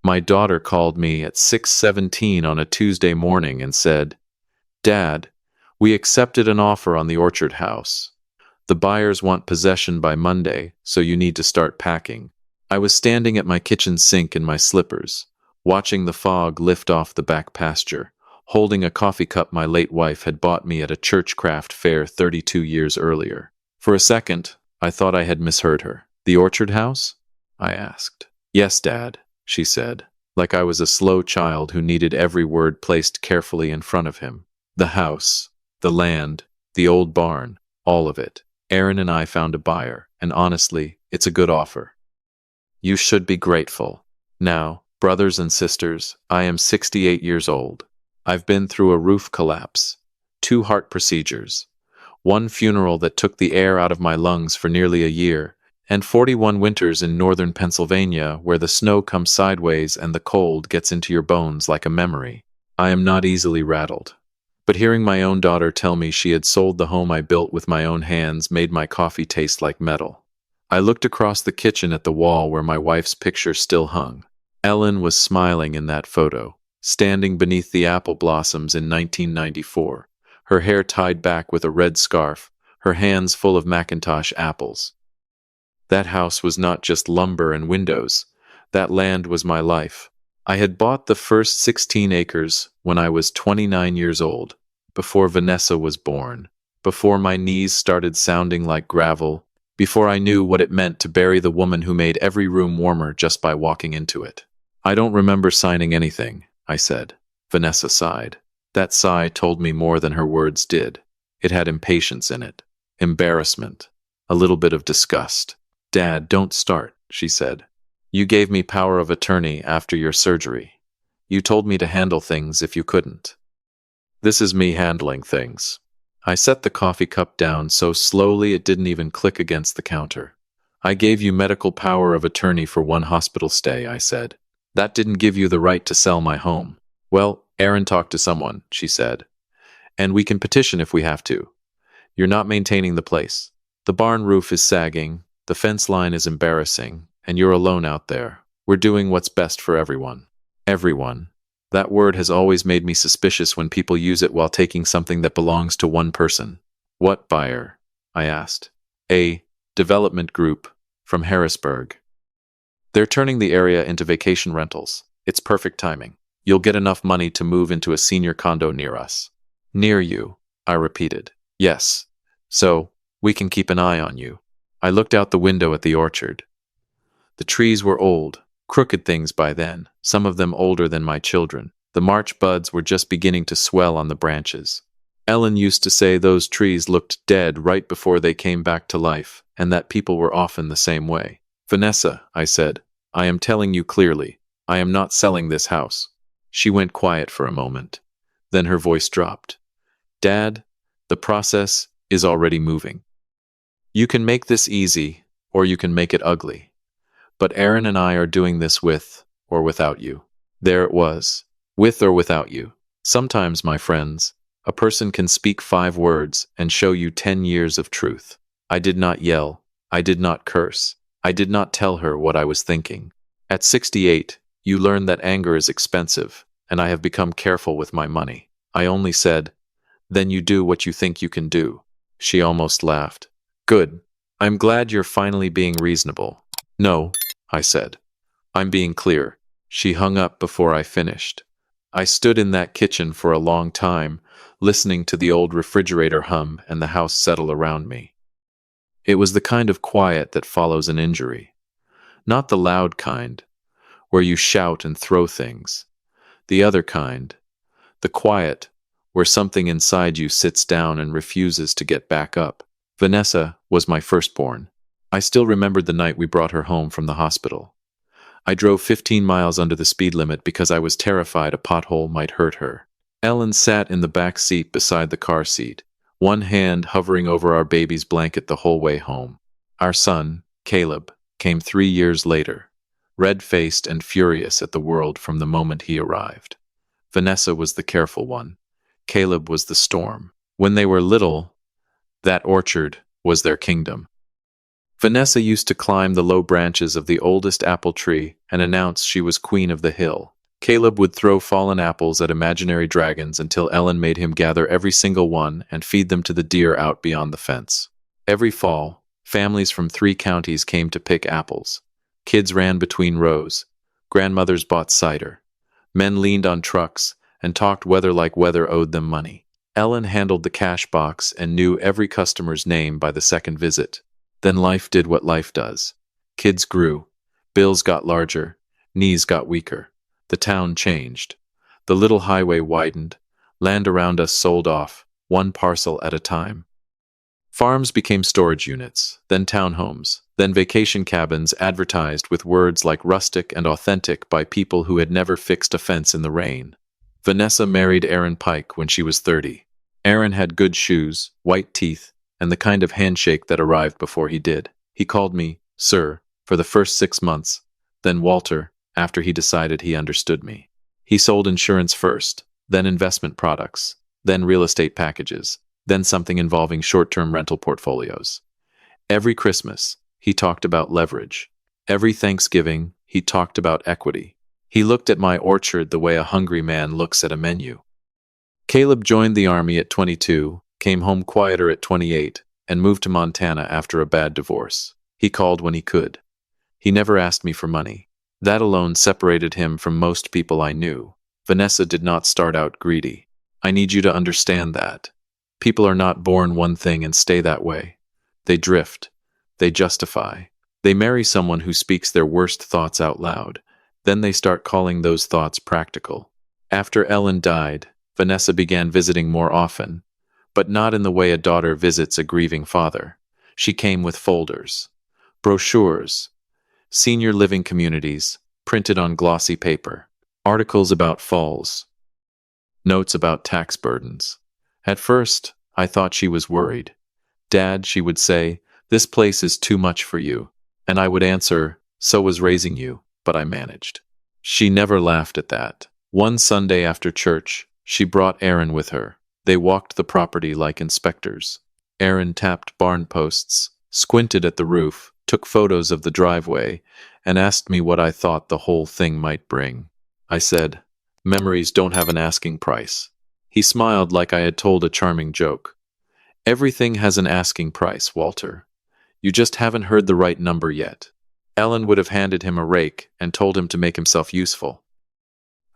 My daughter called me at 6:17 on a Tuesday morning and said, "Dad, we accepted an offer on the orchard house. The buyers want possession by Monday, so you need to start packing." I was standing at my kitchen sink in my slippers, watching the fog lift off the back pasture, holding a coffee cup my late wife had bought me at a church craft fair 32 years earlier. For a second, I thought I had misheard her. "The orchard house?" I asked. "Yes, Dad," she said, like I was a slow child who needed every word placed carefully in front of him. "The house, the land, the old barn, all of it. Aaron and I found a buyer, and honestly, it's a good offer. You should be grateful. Now, brothers and sisters, I am 68 years old. I've been through a roof collapse, 2 heart procedures, 1 funeral that took the air out of my lungs for nearly a year, and 41 winters in northern Pennsylvania where the snow comes sideways and the cold gets into your bones like a memory. I am not easily rattled. But hearing my own daughter tell me she had sold the home I built with my own hands made my coffee taste like metal. I looked across the kitchen at the wall where my wife's picture still hung. Ellen was smiling in that photo, standing beneath the apple blossoms in 1994, her hair tied back with a red scarf, her hands full of Macintosh apples. That house was not just lumber and windows. That land was my life. I had bought the first 16 acres when I was 29 years old, before Vanessa was born, before my knees started sounding like gravel, before I knew what it meant to bury the woman who made every room warmer just by walking into it. "I don't remember signing anything," I said. Vanessa sighed. That sigh told me more than her words did. It had impatience in it, embarrassment, a little bit of disgust. "Dad, don't start," she said. "You gave me power of attorney after your surgery. You told me to handle things if you couldn't. This is me handling things." I set the coffee cup down so slowly it didn't even click against the counter. "I gave you medical power of attorney for 1 hospital stay," I said. "That didn't give you the right to sell my home." "Well, Aaron talked to someone," she said. "And we can petition if we have to. You're not maintaining the place. The barn roof is sagging, the fence line is embarrassing, and you're alone out there. We're doing what's best for everyone." Everyone. That word has always made me suspicious when people use it while taking something that belongs to one person. "What buyer?" I asked. "A development group from Harrisburg. They're turning the area into vacation rentals. It's perfect timing. You'll get enough money to move into a senior condo near us." "Near you," I repeated. "Yes. So, we can keep an eye on you." I looked out the window at the orchard. The trees were old, crooked things by then, some of them older than my children. The March buds were just beginning to swell on the branches. Ellen used to say those trees looked dead right before they came back to life, and that people were often the same way. "Vanessa," I said, "I am telling you clearly, I am not selling this house." She went quiet for a moment. Then her voice dropped. "Dad, the process is already moving. You can make this easy, or you can make it ugly. But Aaron and I are doing this with or without you." There it was. With or without you. Sometimes, my friends, a person can speak 5 words and show you 10 years of truth. I did not yell. I did not curse. I did not tell her what I was thinking. At 68, you learn that anger is expensive, and I have become careful with my money. I only said, "Then you do what you think you can do." She almost laughed. "Good. I'm glad you're finally being reasonable." "No," I said. "I'm being clear." She hung up before I finished. I stood in that kitchen for a long time, listening to the old refrigerator hum and the house settle around me. It was the kind of quiet that follows an injury. Not the loud kind, where you shout and throw things. The other kind, the quiet, where something inside you sits down and refuses to get back up. Vanessa was my firstborn. I still remembered the night we brought her home from the hospital. I drove 15 miles under the speed limit because I was terrified a pothole might hurt her. Ellen sat in the back seat beside the car seat, one hand hovering over our baby's blanket the whole way home. Our son, Caleb, came 3 years later, red-faced and furious at the world from the moment he arrived. Vanessa was the careful one. Caleb was the storm. When they were little, that orchard was their kingdom. Vanessa used to climb the low branches of the oldest apple tree and announce she was queen of the hill. Caleb would throw fallen apples at imaginary dragons until Ellen made him gather every single one and feed them to the deer out beyond the fence. Every fall, families from 3 counties came to pick apples. Kids ran between rows. Grandmothers bought cider. Men leaned on trucks and talked weather like weather owed them money. Ellen handled the cash box and knew every customer's name by the second visit. Then life did what life does. Kids grew. Bills got larger. Knees got weaker. The town changed. The little highway widened. Land around us sold off, one parcel at a time. Farms became storage units, then townhomes, then vacation cabins advertised with words like rustic and authentic by people who had never fixed a fence in the rain. Vanessa married Aaron Pike when she was 30. Aaron had good shoes, white teeth, and the kind of handshake that arrived before he did. He called me, sir, for the first 6 months, then Walter, after he decided he understood me. He sold insurance first, then investment products, then real estate packages, then something involving short-term rental portfolios. Every Christmas, he talked about leverage. Every Thanksgiving, he talked about equity. He looked at my orchard the way a hungry man looks at a menu. Caleb joined the army at 22, came home quieter at 28, and moved to Montana after a bad divorce. He called when he could. He never asked me for money. That alone separated him from most people I knew. Vanessa did not start out greedy. I need you to understand that. People are not born one thing and stay that way. They drift. They justify. They marry someone who speaks their worst thoughts out loud. Then they start calling those thoughts practical. After Ellen died, Vanessa began visiting more often, but not in the way a daughter visits a grieving father. She came with folders, brochures, senior living communities, printed on glossy paper, articles about falls, notes about tax burdens. At first, I thought she was worried. Dad, she would say, this place is too much for you. And I would answer, so was raising you, but I managed. She never laughed at that. One Sunday after church, she brought Aaron with her. They walked the property like inspectors. Aaron tapped barn posts, squinted at the roof, took photos of the driveway, and asked me what I thought the whole thing might bring. I said, memories don't have an asking price. He smiled like I had told a charming joke. Everything has an asking price, Walter. You just haven't heard the right number yet. Ellen would have handed him a rake and told him to make himself useful.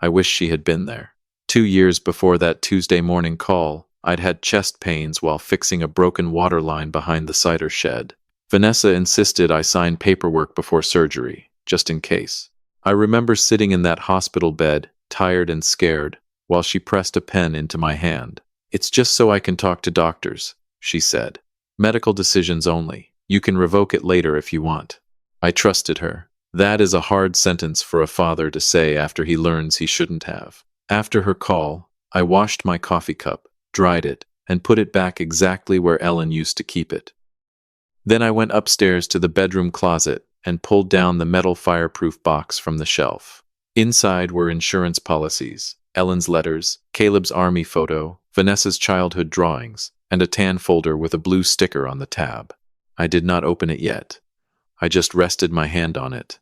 I wish she had been there. 2 years before that Tuesday morning call, I'd had chest pains while fixing a broken water line behind the cider shed. Vanessa insisted I sign paperwork before surgery, just in case. I remember sitting in that hospital bed, tired and scared, while she pressed a pen into my hand. It's just so I can talk to doctors, she said. Medical decisions only. You can revoke it later if you want. I trusted her. That is a hard sentence for a father to say after he learns he shouldn't have. After her call, I washed my coffee cup, dried it, and put it back exactly where Ellen used to keep it. Then I went upstairs to the bedroom closet and pulled down the metal fireproof box from the shelf. Inside were insurance policies, Ellen's letters, Caleb's army photo, Vanessa's childhood drawings, and a tan folder with a blue sticker on the tab. I did not open it yet. I just rested my hand on it.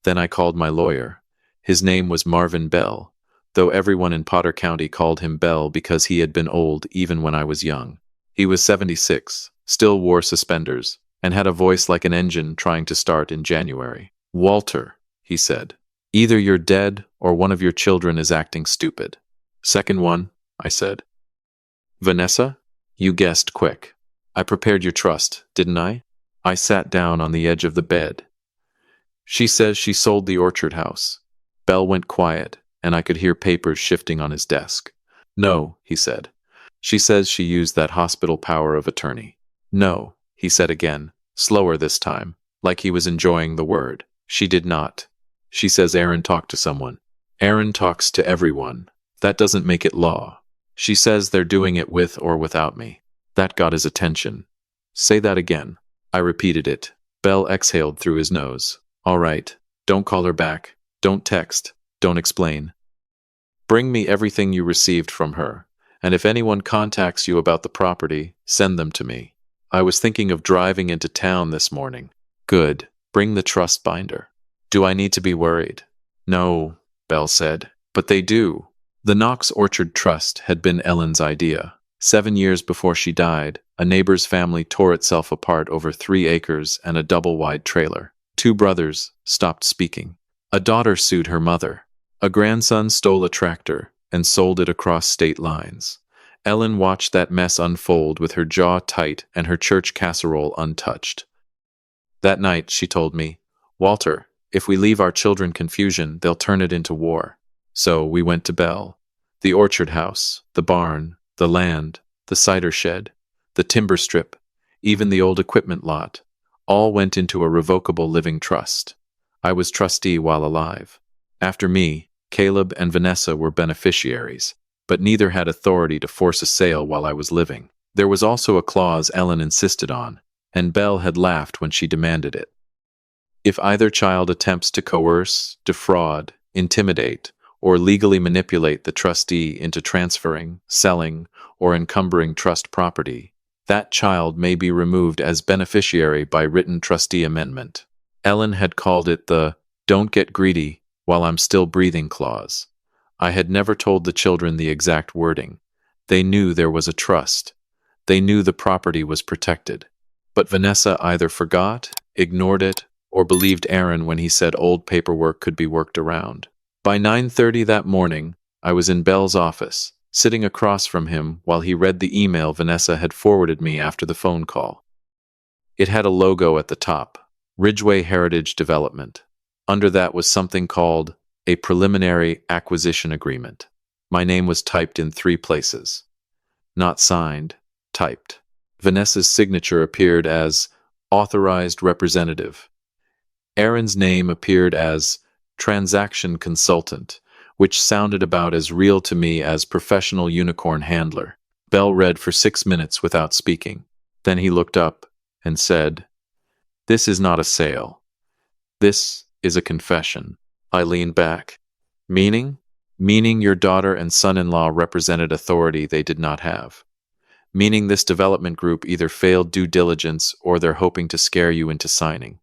Then I called my lawyer. His name was Marvin Bell, though everyone in Potter County called him Bell because he had been old even when I was young. He was 76, still wore suspenders, and had a voice like an engine trying to start in January. Walter, he said, either you're dead or one of your children is acting stupid. Second one, I said. Vanessa? You guessed quick. I prepared your trust, didn't I? I sat down on the edge of the bed. She says she sold the orchard house. Bell went quiet, and I could hear papers shifting on his desk. No, he said. She says she used that hospital power of attorney. No, he said again, slower this time, like he was enjoying the word. She did not. She says Aaron talked to someone. Aaron talks to everyone. That doesn't make it law. She says they're doing it with or without me. That got his attention. Say that again. I repeated it. Bell exhaled through his nose. All right, don't call her back. Don't text. Don't explain. Bring me everything you received from her, and if anyone contacts you about the property, send them to me. I was thinking of driving into town this morning. Good. Bring the trust binder. Do I need to be worried? No, Belle said. But they do. The Knox Orchard Trust had been Ellen's idea. 7 years before she died, a neighbor's family tore itself apart over 3 acres and a double-wide trailer. 2 brothers stopped speaking. A daughter sued her mother. A grandson stole a tractor and sold it across state lines. Ellen watched that mess unfold with her jaw tight and her church casserole untouched. That night, she told me, "Walter, if we leave our children confusion, they'll turn it into war." So we went to Belle. The orchard house, the barn, the land, the cider shed, the timber strip, even the old equipment lot, all went into a revocable living trust. I was trustee while alive. After me, Caleb and Vanessa were beneficiaries, but neither had authority to force a sale while I was living. There was also a clause Ellen insisted on, and Belle had laughed when she demanded it. If either child attempts to coerce, defraud, intimidate, or legally manipulate the trustee into transferring, selling, or encumbering trust property, that child may be removed as beneficiary by written trustee amendment. Ellen had called it the "don't get greedy while I'm still breathing" clause. I had never told the children the exact wording. They knew there was a trust. They knew the property was protected. But Vanessa either forgot, ignored it, or believed Aaron when he said old paperwork could be worked around. By 9:30 that morning, I was in Belle's office, sitting across from him while he read the email Vanessa had forwarded me after the phone call. It had a logo at the top, Ridgeway Heritage Development. Under that was something called a preliminary acquisition agreement. My name was typed in 3 places. Not signed, typed. Vanessa's signature appeared as authorized representative. Aaron's name appeared as transaction consultant, which sounded about as real to me as professional unicorn handler. Belle read for 6 minutes without speaking. Then he looked up and said, "This is not a sale. This is a confession." I leaned back. Meaning? Meaning your daughter and son-in-law represented authority they did not have. Meaning this development group either failed due diligence or they're hoping to scare you into signing.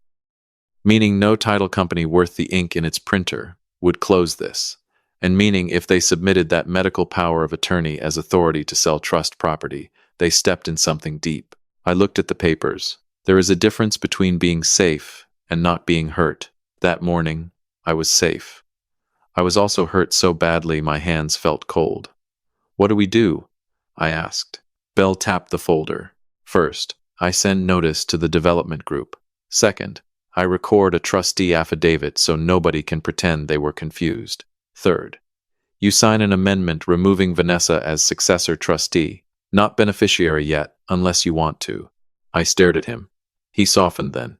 Meaning no title company worth the ink in its printer would close this. And meaning if they submitted that medical power of attorney as authority to sell trust property, they stepped in something deep. I looked at the papers. There is a difference between being safe and not being hurt. That morning, I was safe. I was also hurt so badly my hands felt cold. "What do we do?" I asked. Belle tapped the folder. "First, I send notice to the development group. Second, I record a trustee affidavit so nobody can pretend they were confused. Third, you sign an amendment removing Vanessa as successor trustee, not beneficiary yet, unless you want to." I stared at him. He softened then.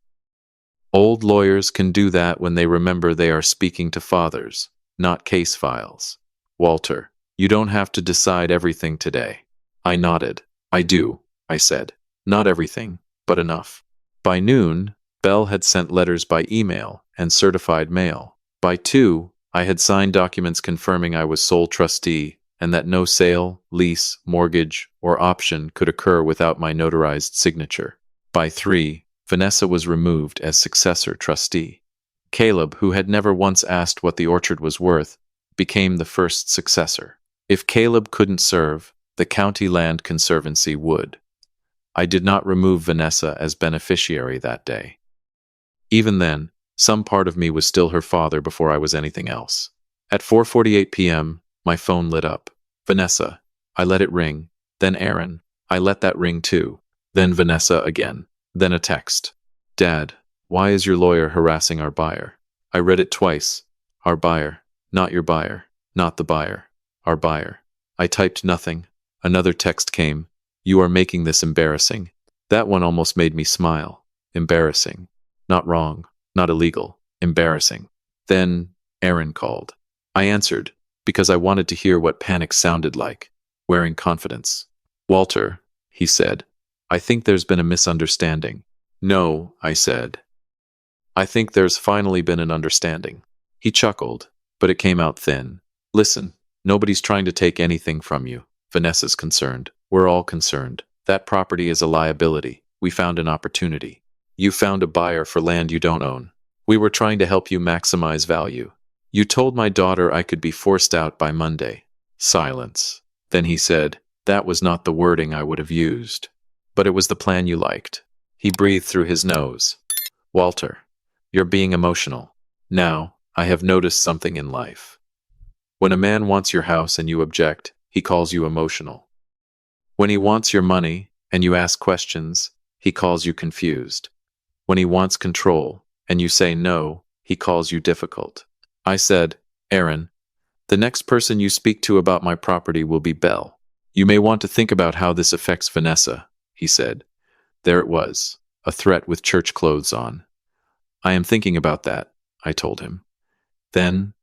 "Old lawyers can do that when they remember they are speaking to fathers, not case files. Walter, you don't have to decide everything today." I nodded. "I do," I said. "Not everything, but enough." By noon, Belle had sent letters by email and certified mail. By 2, I had signed documents confirming I was sole trustee and that no sale, lease, mortgage, or option could occur without my notarized signature. By 3, Vanessa was removed as successor trustee. Caleb, who had never once asked what the orchard was worth, became the first successor. If Caleb couldn't serve, the County Land Conservancy would. I did not remove Vanessa as beneficiary that day. Even then, some part of me was still her father before I was anything else. At 4:48 p.m., my phone lit up. Vanessa. I let it ring. Then Aaron. I let that ring too. Then Vanessa again. Then a text. "Dad, why is your lawyer harassing our buyer?" I read it twice. Our buyer. Not your buyer. Not the buyer. Our buyer. I typed nothing. Another text came. "You are making this embarrassing." That one almost made me smile. Embarrassing. Not wrong. Not illegal. Embarrassing. Then Aaron called. I answered, because I wanted to hear what panic sounded like, wearing confidence. "Walter," he said, "I think there's been a misunderstanding." "No," I said. "I think there's finally been an understanding." He chuckled, but it came out thin. "Listen, nobody's trying to take anything from you. Vanessa's concerned. We're all concerned. That property is a liability. We found an opportunity. You found a buyer for land you don't own. We were trying to help you maximize value. You told my daughter I could be forced out by Monday. Silence. Then he said, that was not the wording I would have used. But it was the plan you liked. He breathed through his nose. Walter, you're being emotional. Now, I have noticed something in life. When a man wants your house and you object, he calls you emotional. When he wants your money and you ask questions, he calls you confused. When he wants control and you say no, he calls you difficult. I said, Aaron, the next person you speak to about my property will be Belle. You may want to think about how this affects Vanessa, he said. There it was, a threat with church clothes on. I am thinking about that, I told him. Then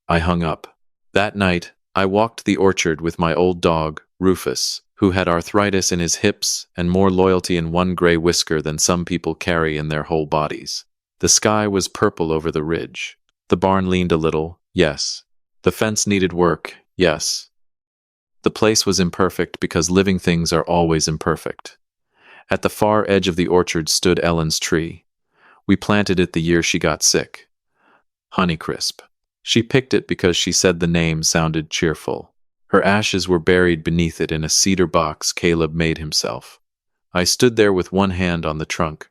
I hung up. That night, I walked the orchard with my old dog, Rufus, who had arthritis in his hips and more loyalty in one gray whisker than some people carry in their whole bodies. The sky was purple over the ridge. The barn leaned a little, yes. The fence needed work, yes. The place was imperfect because living things are always imperfect. At the far edge of the orchard stood Ellen's tree. We planted it the year she got sick. Honeycrisp. She picked it because she said the name sounded cheerful. Her ashes were buried beneath it in a cedar box Caleb made himself. I stood there with one hand on the trunk.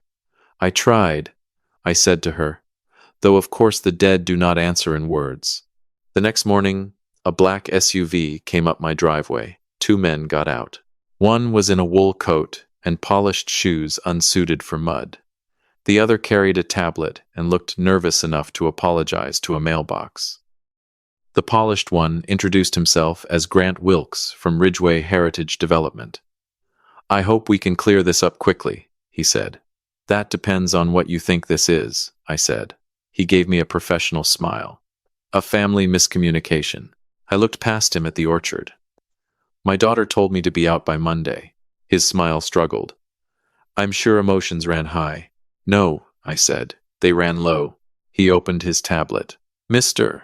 I tried, I said to her, though of course the dead do not answer in words. The next morning, a black SUV came up my driveway. 2 men got out. One was in a wool coat and polished shoes unsuited for mud. The other carried a tablet and looked nervous enough to apologize to a mailbox. The polished one introduced himself as Grant Wilkes from Ridgeway Heritage Development. I hope we can clear this up quickly, he said. That depends on what you think this is, I said. He gave me a professional smile. A family miscommunication. I looked past him at the orchard. My daughter told me to be out by Monday. His smile struggled. I'm sure emotions ran high. No, I said. They ran low. He opened his tablet. Mr.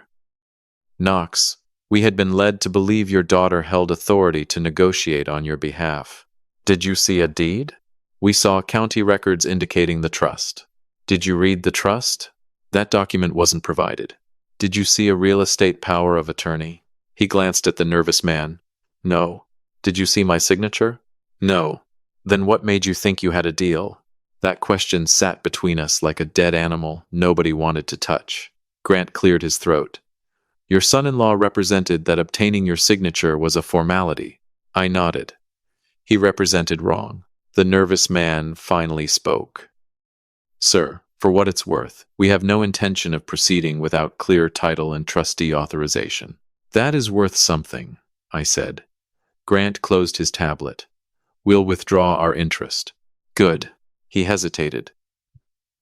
Knox, we had been led to believe your daughter held authority to negotiate on your behalf. Did you see a deed? We saw county records indicating the trust. Did you read the trust? That document wasn't provided. Did you see a real estate power of attorney? He glanced at the nervous man. No. Did you see my signature? No. Then what made you think you had a deal? That question sat between us like a dead animal nobody wanted to touch. Grant cleared his throat. Your son-in-law represented that obtaining your signature was a formality. I nodded. He represented wrong. The nervous man finally spoke. Sir, for what it's worth, we have no intention of proceeding without clear title and trustee authorization. That is worth something, I said. Grant closed his tablet. We'll withdraw our interest. Good. He hesitated.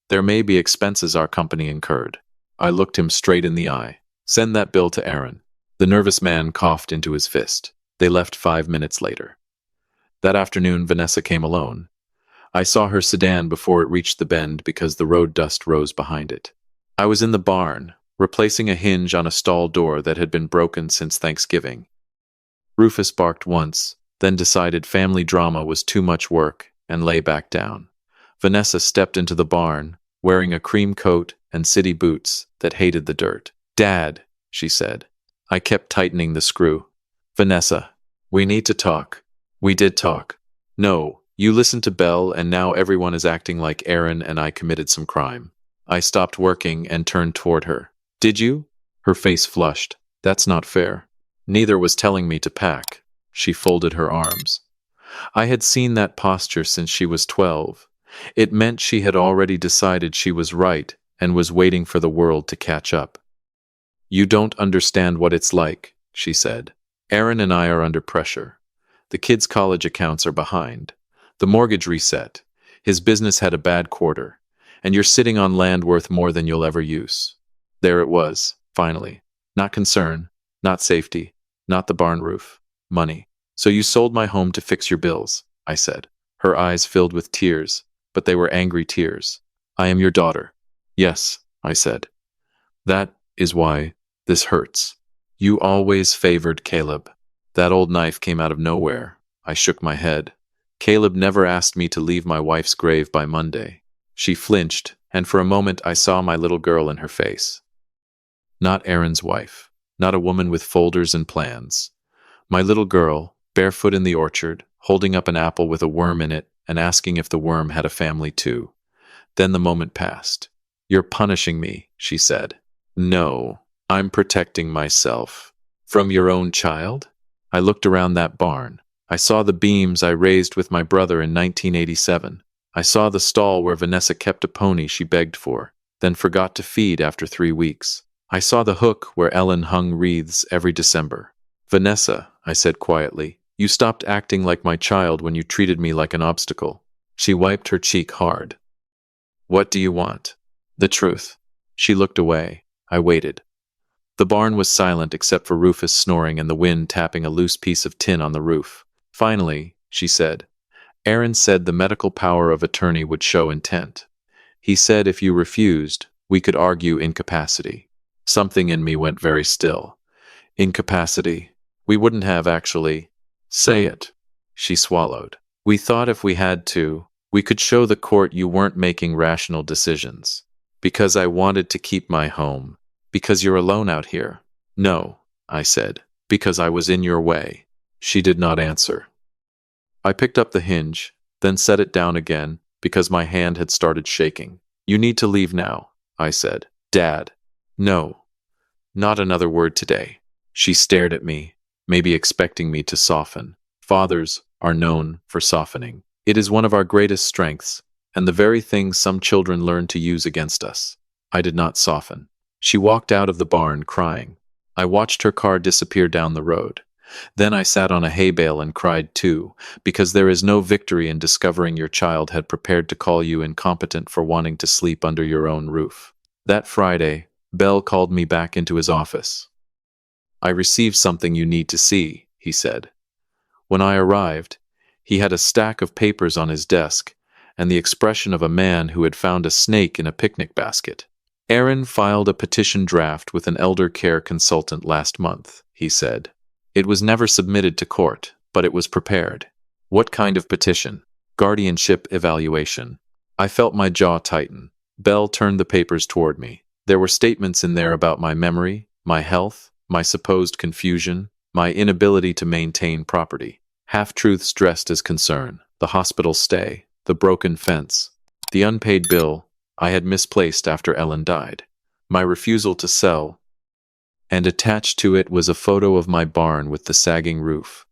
There may be expenses our company incurred. I looked him straight in the eye. Send that bill to Aaron. The nervous man coughed into his fist. They left 5 minutes later. That afternoon, Vanessa came alone. I saw her sedan before it reached the bend because the road dust rose behind it. I was in the barn, replacing a hinge on a stall door that had been broken since Thanksgiving. Rufus barked once, then decided family drama was too much work and lay back down. Vanessa stepped into the barn, wearing a cream coat and city boots that hated the dirt. Dad, she said. I kept tightening the screw. Vanessa, we need to talk. We did talk. No, you listened to Belle and now everyone is acting like Aaron and I committed some crime. I stopped working and turned toward her. Did you? Her face flushed. That's not fair. Neither was telling me to pack. She folded her arms. I had seen that posture since she was 12. It meant she had already decided she was right and was waiting for the world to catch up. You don't understand what it's like, she said. Aaron and I are under pressure. The kids' college accounts are behind. The mortgage reset. His business had a bad quarter. And you're sitting on land worth more than you'll ever use. There it was, finally. Not concern, not safety, not the barn roof. Money. So you sold my home to fix your bills, I said. Her eyes filled with tears, but they were angry tears. I am your daughter. Yes, I said. That is why this hurts. You always favored Caleb. That old knife came out of nowhere. I shook my head. Caleb never asked me to leave my wife's grave by Monday. She flinched, and for a moment I saw my little girl in her face. Not Aaron's wife. Not a woman with folders and plans. My little girl, barefoot in the orchard, holding up an apple with a worm in it and asking if the worm had a family too. Then the moment passed. "You're punishing me," she said. "No, I'm protecting myself." "From your own child?" I looked around that barn. I saw the beams I raised with my brother in 1987. I saw the stall where Vanessa kept a pony she begged for, then forgot to feed after 3 weeks. I saw the hook where Ellen hung wreaths every December. "Vanessa," I said quietly, "you stopped acting like my child when you treated me like an obstacle." She wiped her cheek hard. "What do you want?" "The truth." She looked away. I waited. The barn was silent except for Rufus snoring and the wind tapping a loose piece of tin on the roof. Finally, she said, "Aaron said the medical power of attorney would show intent. He said if you refused, we could argue incapacity." Something in me went very still. "Incapacity? We wouldn't have actually." "Say it." She swallowed. "We thought if we had to, we could show the court you weren't making rational decisions. Because I wanted to keep my home. Because you're alone out here." "No," I said. "Because I was in your way." She did not answer. I picked up the hinge, then set it down again, because my hand had started shaking. "You need to leave now," I said. "Dad." "No. Not another word today." She stared at me, maybe expecting me to soften. Fathers are known for softening. It is one of our greatest strengths, and the very thing some children learn to use against us. I did not soften. She walked out of the barn crying. I watched her car disappear down the road. Then I sat on a hay bale and cried too, because there is no victory in discovering your child had prepared to call you incompetent for wanting to sleep under your own roof. That Friday, Bell called me back into his office. "I received something you need to see," he said. When I arrived, he had a stack of papers on his desk and the expression of a man who had found a snake in a picnic basket. "Aaron filed a petition draft with an elder care consultant last month," he said. "It was never submitted to court, but it was prepared." "What kind of petition?" "Guardianship evaluation." I felt my jaw tighten. Bell turned the papers toward me. There were statements in there about my memory, my health, my supposed confusion, my inability to maintain property. Half-truths dressed as concern, the hospital stay, the broken fence, the unpaid bill I had misplaced after Ellen died, my refusal to sell, and attached to it was a photo of my barn with the sagging roof.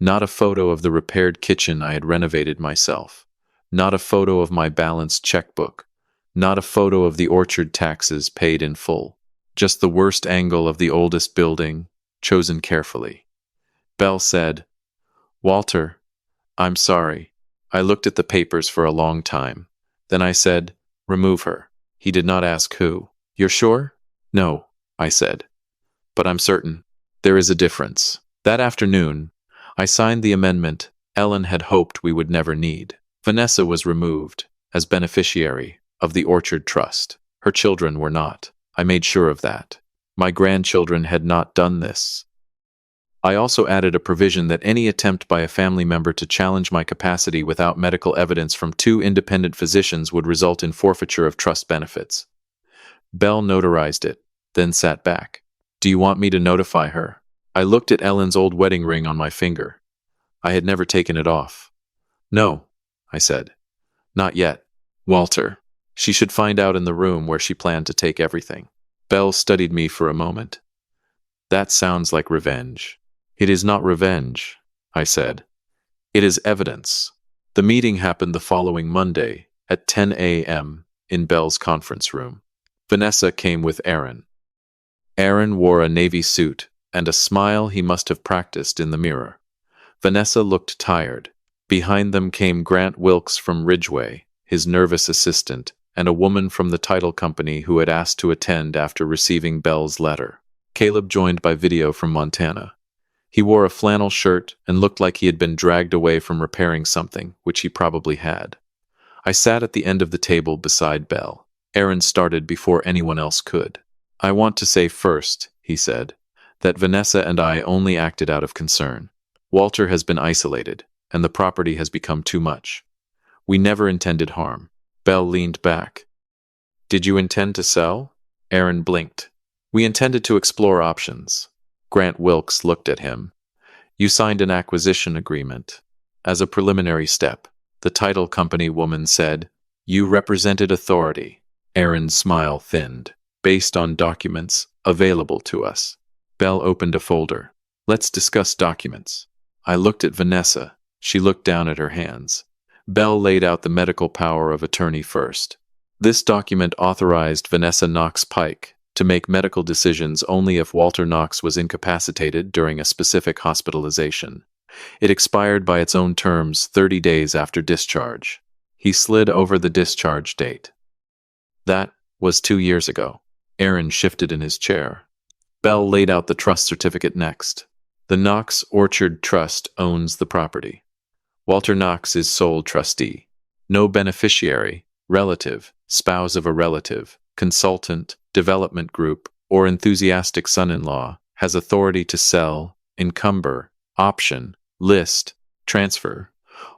Not a photo of the repaired kitchen I had renovated myself. Not a photo of my balanced checkbook. Not a photo of the orchard taxes paid in full. Just the worst angle of the oldest building, chosen carefully. Bell said, "Walter, I'm sorry." I looked at the papers for a long time. Then I said, "Remove her." He did not ask who. "You're sure?" "No," I said. "But I'm certain. There is a difference." That afternoon, I signed the amendment Ellen had hoped we would never need. Vanessa was removed, as beneficiary, of the Orchard Trust. Her children were not. I made sure of that. My grandchildren had not done this. I also added a provision that any attempt by a family member to challenge my capacity without medical evidence from 2 independent physicians would result in forfeiture of trust benefits. Bell notarized it, then sat back. "Do you want me to notify her?" I looked at Ellen's old wedding ring on my finger. I had never taken it off. "No," I said. "Not yet. Walter. She should find out in the room where she planned to take everything." Bell studied me for a moment. "That sounds like revenge." "It is not revenge," I said. "It is evidence." The meeting happened the following Monday at 10 a.m. in Bell's conference room. Vanessa came with Aaron. Aaron wore a navy suit and a smile he must have practiced in the mirror. Vanessa looked tired. Behind them came Grant Wilkes from Ridgeway, his nervous assistant, and a woman from the title company who had asked to attend after receiving Bell's letter. Caleb joined by video from Montana. He wore a flannel shirt and looked like he had been dragged away from repairing something, which he probably had. I sat at the end of the table beside Bell. Aaron started before anyone else could. "I want to say first," he said, "that Vanessa and I only acted out of concern. Walter has been isolated, and the property has become too much. We never intended harm. Belle leaned back. Did you intend to sell? Aaron blinked. We intended to explore options. Grant Wilkes looked at him. You signed an acquisition agreement. As a preliminary step, the title company woman said, you represented authority. Aaron's smile thinned. Based on documents available to us. Belle opened a folder. Let's discuss documents. I looked at Vanessa. She looked down at her hands. Belle laid out the medical power of attorney first. This document authorized Vanessa Knox Pike to make medical decisions only if Walter Knox was incapacitated during a specific hospitalization. It expired by its own terms 30 days after discharge. He slid over the discharge date. That was 2 years ago. Aaron shifted in his chair. Belle laid out the trust certificate next. The Knox Orchard Trust owns the property. Walter Knox is sole trustee. No beneficiary, relative, spouse of a relative, consultant, development group, or enthusiastic son-in-law has authority to sell, encumber, option, list, transfer,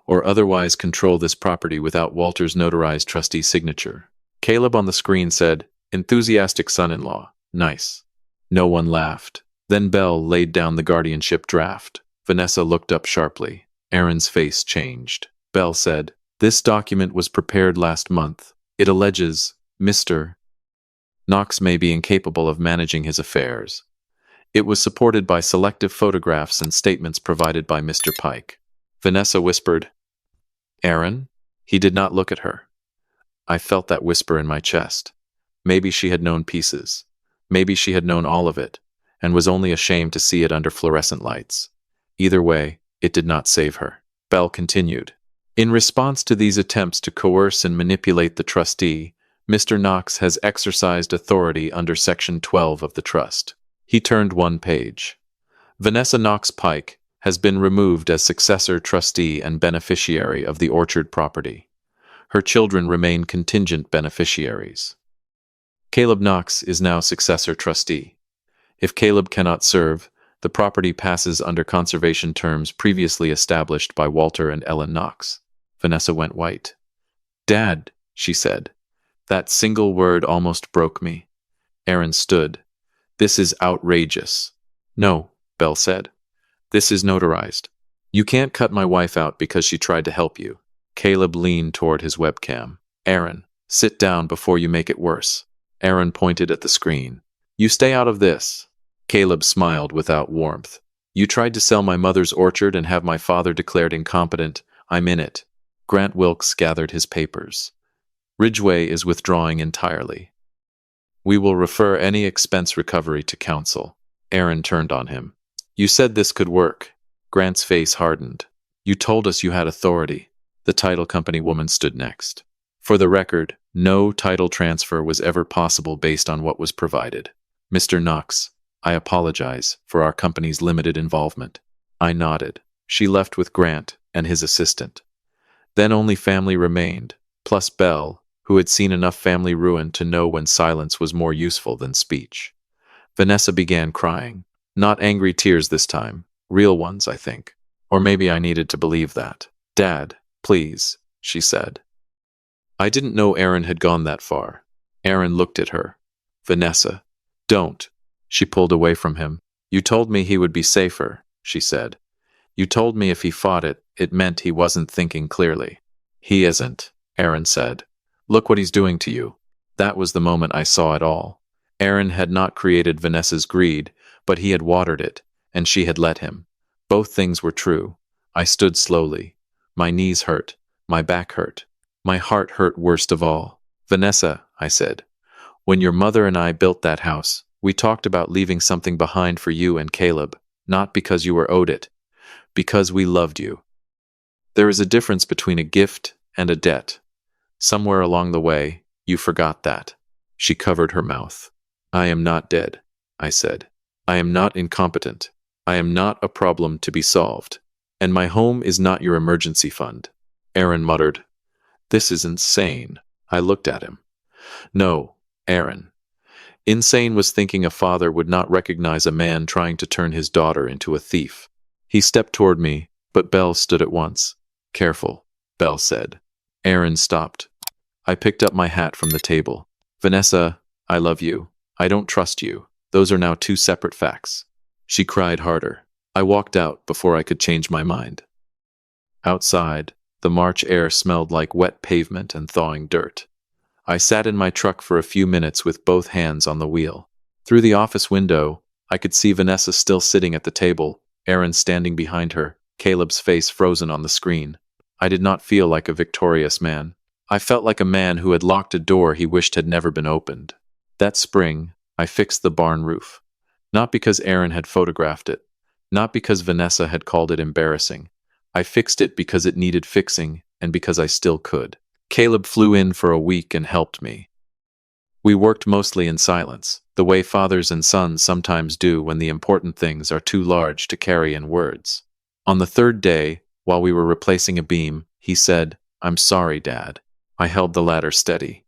or otherwise control this property without Walter's notarized trustee signature. Caleb on the screen said, enthusiastic son-in-law. Nice. No one laughed. Then Belle laid down the guardianship draft. Vanessa looked up sharply. Aaron's face changed. Belle said, this document was prepared last month. It alleges Mr. Knox may be incapable of managing his affairs. It was supported by selective photographs and statements provided by Mr. Pike. Vanessa whispered, Aaron? He did not look at her. I felt that whisper in my chest. Maybe she had known pieces. Maybe she had known all of it, and was only ashamed to see it under fluorescent lights. Either way, it did not save her. Belle continued. In response to these attempts to coerce and manipulate the trustee, Mr. Knox has exercised authority under Section 12 of the trust. He turned one page. Vanessa Knox Pike has been removed as successor trustee and beneficiary of the Orchard property. Her children remain contingent beneficiaries. Caleb Knox is now successor trustee. If Caleb cannot serve, the property passes under conservation terms previously established by Walter and Ellen Knox. Vanessa went white. Dad, she said. That single word almost broke me. Aaron stood. This is outrageous. No, Belle said. This is notarized. You can't cut my wife out because she tried to help you. Caleb leaned toward his webcam. Aaron, sit down before you make it worse. Aaron pointed at the screen. You stay out of this. Caleb smiled without warmth. You tried to sell my mother's orchard and have my father declared incompetent. I'm in it. Grant Wilkes gathered his papers. Ridgway is withdrawing entirely. We will refer any expense recovery to council. Aaron turned on him. You said this could work. Grant's face hardened. You told us you had authority. The title company woman stood next. For the record, no title transfer was ever possible based on what was provided. Mr. Knox, I apologize for our company's limited involvement. I nodded. She left with Grant and his assistant. Then only family remained, plus Belle, who had seen enough family ruin to know when silence was more useful than speech. Vanessa began crying. Not angry tears this time. Real ones, I think. Or maybe I needed to believe that. Dad, please, she said. I didn't know Aaron had gone that far. Aaron looked at her. Vanessa, don't. She pulled away from him. You told me he would be safer, she said. You told me if he fought it, it meant he wasn't thinking clearly. He isn't, Aaron said. Look what he's doing to you. That was the moment I saw it all. Aaron had not created Vanessa's greed, but he had watered it, and she had let him. Both things were true. I stood slowly. My knees hurt. My back hurt. My heart hurt worst of all. Vanessa, I said, when your mother and I built that house, we talked about leaving something behind for you and Caleb, not because you were owed it, because we loved you. There is a difference between a gift and a debt. Somewhere along the way, you forgot that. She covered her mouth. I am not dead, I said. I am not incompetent. I am not a problem to be solved. And my home is not your emergency fund. Aaron muttered. This is insane. I looked at him. No, Aaron. Insane was thinking a father would not recognize a man trying to turn his daughter into a thief. He stepped toward me, but Belle stood at once. Careful, Belle said. Aaron stopped. I picked up my hat from the table. Vanessa, I love you. I don't trust you. Those are now two separate facts. She cried harder. I walked out before I could change my mind. Outside, the March air smelled like wet pavement and thawing dirt. I sat in my truck for a few minutes with both hands on the wheel. Through the office window, I could see Vanessa still sitting at the table, Aaron standing behind her, Caleb's face frozen on the screen. I did not feel like a victorious man. I felt like a man who had locked a door he wished had never been opened. That spring, I fixed the barn roof. Not because Aaron had photographed it, not because Vanessa had called it embarrassing. I fixed it because it needed fixing and because I still could. Caleb flew in for a week and helped me. We worked mostly in silence, the way fathers and sons sometimes do when the important things are too large to carry in words. On the third day, while we were replacing a beam, he said, "I'm sorry, Dad." I held the ladder steady.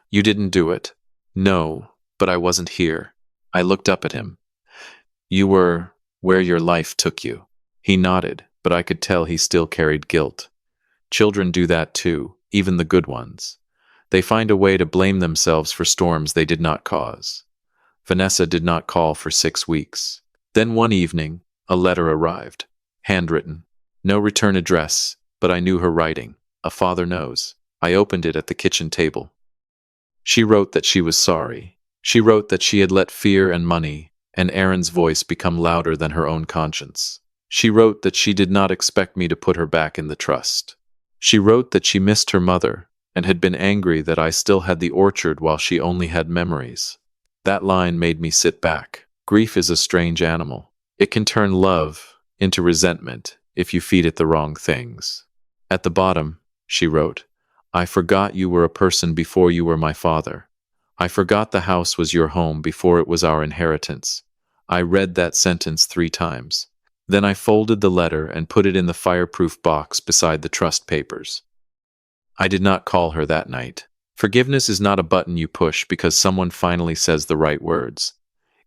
"You didn't do it." "No, but I wasn't here." I looked up at him. "You were where your life took you." He nodded, but I could tell he still carried guilt. Children do that too, even the good ones. They find a way to blame themselves for storms they did not cause. Vanessa did not call for 6 weeks. Then one evening, a letter arrived. Handwritten. No return address, but I knew her writing. A father knows. I opened it at the kitchen table. She wrote that she was sorry. She wrote that she had let fear and money and Aaron's voice become louder than her own conscience. She wrote that she did not expect me to put her back in the trust. She wrote that she missed her mother and had been angry that I still had the orchard while she only had memories. That line made me sit back. Grief is a strange animal. It can turn love into resentment if you feed it the wrong things. At the bottom, she wrote, "I forgot you were a person before you were my father. I forgot the house was your home before it was our inheritance." I read that sentence 3 times. Then I folded the letter and put it in the fireproof box beside the trust papers. I did not call her that night. Forgiveness is not a button you push because someone finally says the right words.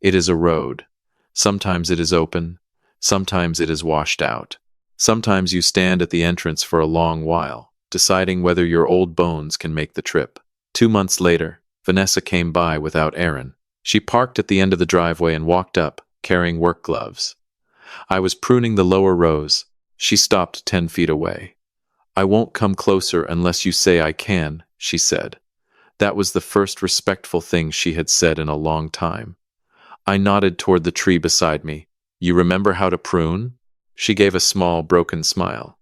It is a road. Sometimes it is open. Sometimes it is washed out. Sometimes you stand at the entrance for a long while, deciding whether your old bones can make the trip. 2 months later, Vanessa came by without Aaron. She parked at the end of the driveway and walked up, carrying work gloves. I was pruning the lower rows. She stopped 10 feet away. "I won't come closer unless you say I can," she said. That was the first respectful thing she had said in a long time. I nodded toward the tree beside me. "You remember how to prune?" She gave a small, broken smile.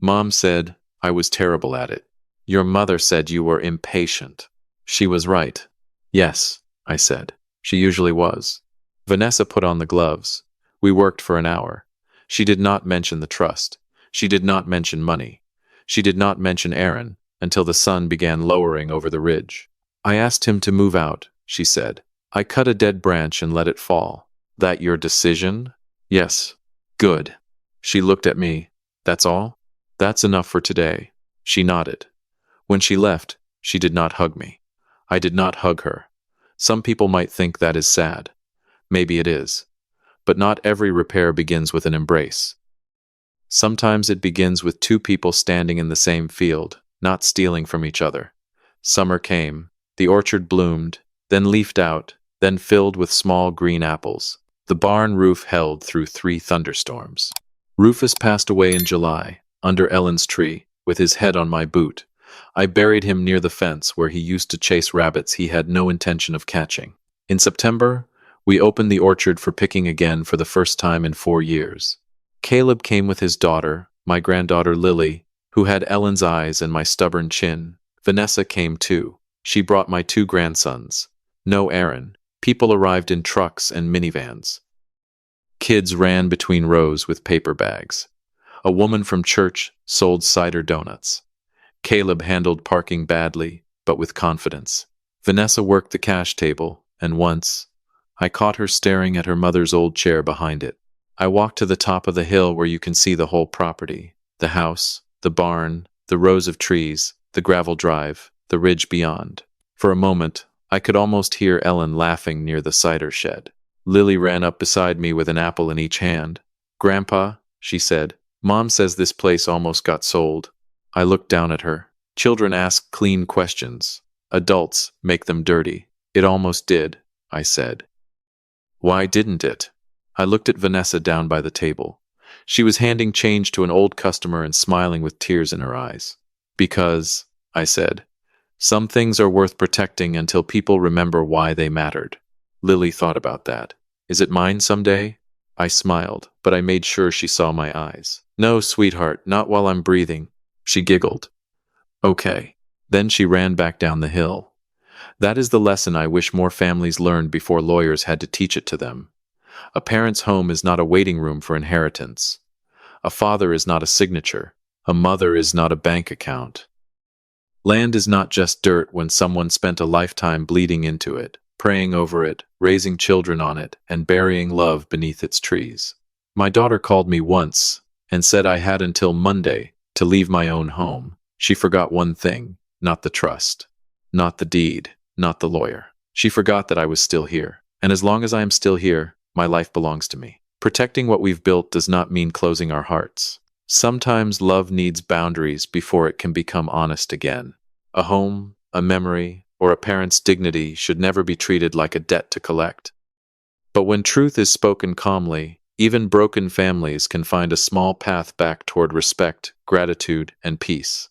"Mom said I was terrible at it. Your mother said you were impatient." She was right. "Yes," I said. She usually was. Vanessa put on the gloves. We worked for an hour. She did not mention the trust. She did not mention money. She did not mention Aaron until the sun began lowering over the ridge. "I asked him to move out," she said. "I cut a dead branch and let it fall." "That your decision?" "Yes." "Good." She looked at me. "That's all?" "That's enough for today." She nodded. When she left, she did not hug me. I did not hug her. Some people might think that is sad. Maybe it is. But not every repair begins with an embrace. Sometimes it begins with 2 people standing in the same field, not stealing from each other. Summer came. The orchard bloomed, then leafed out, then filled with small green apples. The barn roof held through 3 thunderstorms. Rufus passed away in July, under Ellen's tree, with his head on my boot. I buried him near the fence where he used to chase rabbits he had no intention of catching. In September, we opened the orchard for picking again for the first time in 4 years. Caleb came with his daughter, my granddaughter Lily, who had Ellen's eyes and my stubborn chin. Vanessa came too. She brought my 2 grandsons. No Aaron. People arrived in trucks and minivans. Kids ran between rows with paper bags. A woman from church sold cider donuts. Caleb handled parking badly, but with confidence. Vanessa worked the cash table, and once, I caught her staring at her mother's old chair behind it. I walked to the top of the hill where you can see the whole property. The house, the barn, the rows of trees, the gravel drive, the ridge beyond. For a moment, I could almost hear Ellen laughing near the cider shed. Lily ran up beside me with an apple in each hand. "Grandpa," she said, "Mom says this place almost got sold." I looked down at her. Children ask clean questions. Adults make them dirty. It almost did, I said. Why didn't it? I looked at Vanessa down by the table. She was handing change to an old customer and smiling with tears in her eyes. Because, I said, some things are worth protecting until people remember why they mattered. Lily thought about that. Is it mine someday? I smiled, but I made sure she saw my eyes. No, sweetheart, not while I'm breathing. She giggled. Okay. Then she ran back down the hill. That is the lesson I wish more families learned before lawyers had to teach it to them. A parent's home is not a waiting room for inheritance. A father is not a signature. A mother is not a bank account. Land is not just dirt when someone spent a lifetime bleeding into it, praying over it, raising children on it, and burying love beneath its trees. My daughter called me once and said I had until Monday to leave my own home. She forgot one thing, not the trust, not the deed, not the lawyer. She forgot that I was still here. And as long as I am still here, my life belongs to me. Protecting what we've built does not mean closing our hearts. Sometimes love needs boundaries before it can become honest again. A home, a memory, or a parent's dignity should never be treated like a debt to collect. But when truth is spoken calmly, even broken families can find a small path back toward respect, gratitude, and peace.